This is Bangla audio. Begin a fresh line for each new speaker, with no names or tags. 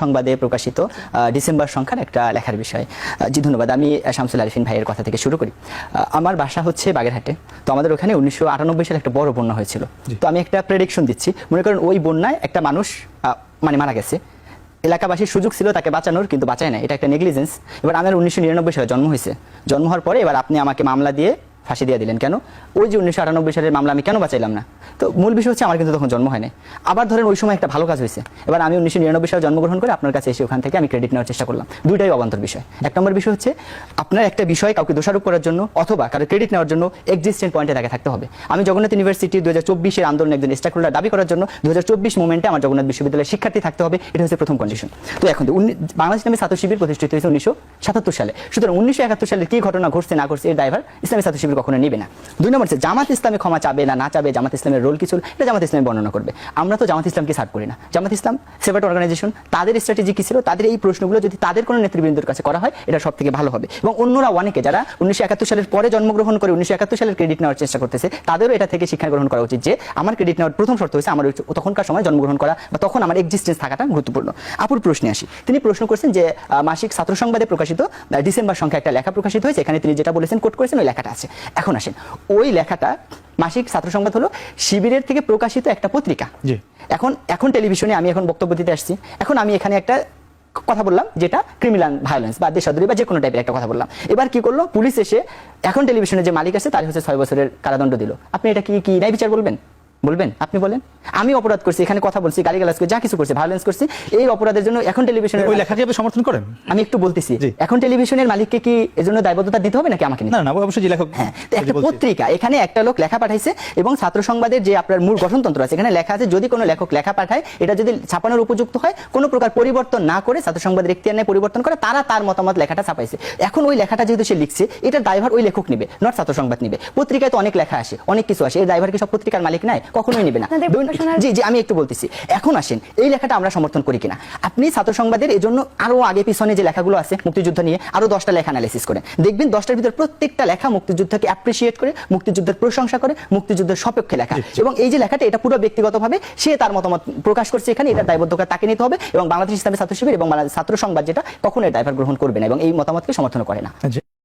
সংবাদে প্রকাশিত ডিসেম্বর সংখ্যার একটা লেখার বিষয়। জি ধন্যবাদ। আমি শামসুল আরিফিন ভাইয়ের কথা থেকে শুরু করি। আমার বাসা হচ্ছে বাগেরহাটে। তো আমাদের ওখানে 1998 সালে একটা বড় বন্যা হয়েছিল। তো আমি একটা প্রেডিকশন দিচ্ছি, মনে করেন ওই বন্যায় একটা মানুষ মারা গেছে, এলাকাবাসীর সুযোগ ছিল তাকে বাঁচানোর, কিন্তু বাঁচায় না, এটা একটা নেগলিজেন্স। এবার আমার 1999 সালে জন্ম হয়েছে, জন্ম হওয়ার পরে এবার আপনি আমাকে মামলা দিয়ে ফাঁসি দিয়ে দিলেন কেন? ওই যে 1998 সালের মামলা আমি কেন বাঁচাইলাম না? তো মূল বিষয় হচ্ছে আমার কিন্তু তখন জন্ম হয় না। আবার ধরেন ওই সময় একটা ভালো কাজ হয়েছে, এবার আমি 1999 সালে জন্মগ্রহণ করে আপনার কাছে এসে ওখান থেকে আমি ক্রেডিট নেওয়ার চেষ্টা করলাম। দুইটাই অবান্তর বিষয়। এক নম্বর বিষয় হচ্ছে আপনার একটা বিষয় কাউকে দোষারোপ করার জন্য অথবা কারো ক্রেডিট নেওয়ার জন্য এক্সিস্টেন্ট পয়েন্টে তাকে থাকতে হবে। আমি জগন্নাথ ইউনিভার্সিটি 2024 আন্দোলন একজন স্টেক হোল্ডার দাবি করার জন্য 2024 মোমেন্টে আমার জগন্নাথ বিশ্ববিদ্যালয়ের শিক্ষার্থী থাকতে হবে, এটা হচ্ছে প্রথম কন্ডিশন। তো এখন বাংলাদেশ ইসলামী ছাত্র শিবির প্রতিষ্ঠিত হয়েছে 1977 সালে। সুতরাং 1971 সালে কি ঘটনা ঘটছে না ঘটছে এর দায়ভার ইসলামী ছাত্র শিবির কখনো নেবে না। দুই নম্বর হচ্ছে জামাত ইসলামে ক্ষমা চাবে না চাবে, জামাত ইসলামের রোল কি ছিল এটা জামাত ইসলাম বর্ণনা করবে। আমরা তো জামাত ইসলামকে সার্ভ করি না। জামাত ইসলাম সেপারেট অর্গানাইজেশন, তাদের স্ট্র্যাটেজি কি ছিল, তাদের এই প্রশ্নগুলো যদি তাদের কোনো নেতৃবৃন্দের কাছে করা হয় এটা সব থেকে ভালো হবে। এবং অন্যরা অনেকে যারা 1971 সালের পরে জন্মগ্রহণ করে 1971 সালের ক্রেডিট নেওয়ার চেষ্টা করতেছে, তাদেরও এটা থেকে শিক্ষা গ্রহণ করা উচিত যে আমার ক্রেডিট নেওয়ার প্রথম শর্ত হচ্ছে আমার তখনকার সময় জন্মগ্রহণ করা বা তখন আমার এক্সিস্টেন্স থাকাটা গুরুত্বপূর্ণ। আপুর প্রশ্নে আসি। তিনি প্রশ্ন করছেন যে মাসিক ছাত্র সংবাদে প্রকাশিত ডিসেম্বর সংখ্যা একটা লেখা প্রকাশিত হয়েছে, এখানে তিনি যেটা বলেছেন কোট করেছেন ওই লেখাটা আছে। এখন আসেন, ওই লেখাটা মাসিক ছাত্র সংবাদ হলো শিবিরের থেকে প্রকাশিত একটা পত্রিকা। এখন টেলিভিশনে আমি এখন বক্তব্য দিতে আসছি, এখন আমি এখানে একটা কথা বললাম যেটা ক্রিমিনাল ভায়োলেন্স বা দেশদ্রোহী বা যে কোনো টাইপের একটা কথা বললাম। এবার কি করলো পুলিশ এসে এখন টেলিভিশনে যে মালিক আছে তার হচ্ছে 6 বছরের কারাদণ্ড দিল। আপনি এটা কি ন্যায় বিচার বলবেন? আপনি বলেন। আমি অপরাধ করছি, এখানে কথা বলছি, গালিগালাজ করছি, যা কিছু করছি, ভায়োলেন্স করছি, এই অপরাধের জন্য এখন টেলিভিশনের
ওই লেখাকে আপনি সমর্থন করেন?
আমি একটু বলতেছি, এখন টেলিভিশনের মালিককে কি এজন্য দায়বদ্ধতা দিতে হবে নাকি আমাকে?
না না, অবশ্যই লেখক।
হ্যাঁ, একটা পত্রিকা, এখানে একটা লোক লেখা পাঠাইছে এবং ছাত্র সংবাদের যে আপনার মূল গঠনতন্ত্র আছে এখানে লেখা আছে যদি কোনো লেখক লেখা পাঠায় এটা যদি ছাপানোর উপযুক্ত হয়, কোনো প্রকার পরিবর্তন না করে ছাত্র সংবাদের এখতিয়ার নিয়ে পরিবর্তন করে তারা তার মতামত লেখাটা ছাপাইছে। এখন ওই লেখাটা যেহেতু সে লিখছে এটার দায়ভার ওই লেখক নেবে, নট ছাত্র সংবাদ নেবে। পত্রিকায় তো অনেক লেখা আসে, অনেক কিছু আসে, এর দায়ভার কি সব পত্রিকার মালিক নাই? কখনোই নেবে না। জি জি, আমি একটু বলতেছি। এখন আসেন, এই লেখাটা আমরা সমর্থন করি কিনা। আপনি ছাত্র সংবাদের এজন্য আরো আগে পিছনে যে লেখাগুলো আছে মুক্তিযুদ্ধ নিয়ে আরো 10টা লেখা অ্যানালিসিস করেন, দেখবেন 10টার ভিতরে প্রত্যেকটা লেখা মুক্তিযুদ্ধকে অ্যাপ্রিসিয়েট করে, মুক্তিযুদ্ধের প্রশংসা করে, মুক্তিযুদ্ধের সপক্ষে লেখা। এবং এই যে লেখাটা এটা পুরো ব্যক্তিগতভাবে সে তার মতামত প্রকাশ করছে, এখানে এটার দায়বদ্ধতা তাকে নিতে হবে এবং বাংলাদেশ ইসলামী ছাত্র শিবির এবং ছাত্র সংবাদ যেটা কখনো এর দায়ভার গ্রহণ করবে না এবং এই মতামতকে সমর্থন করে না।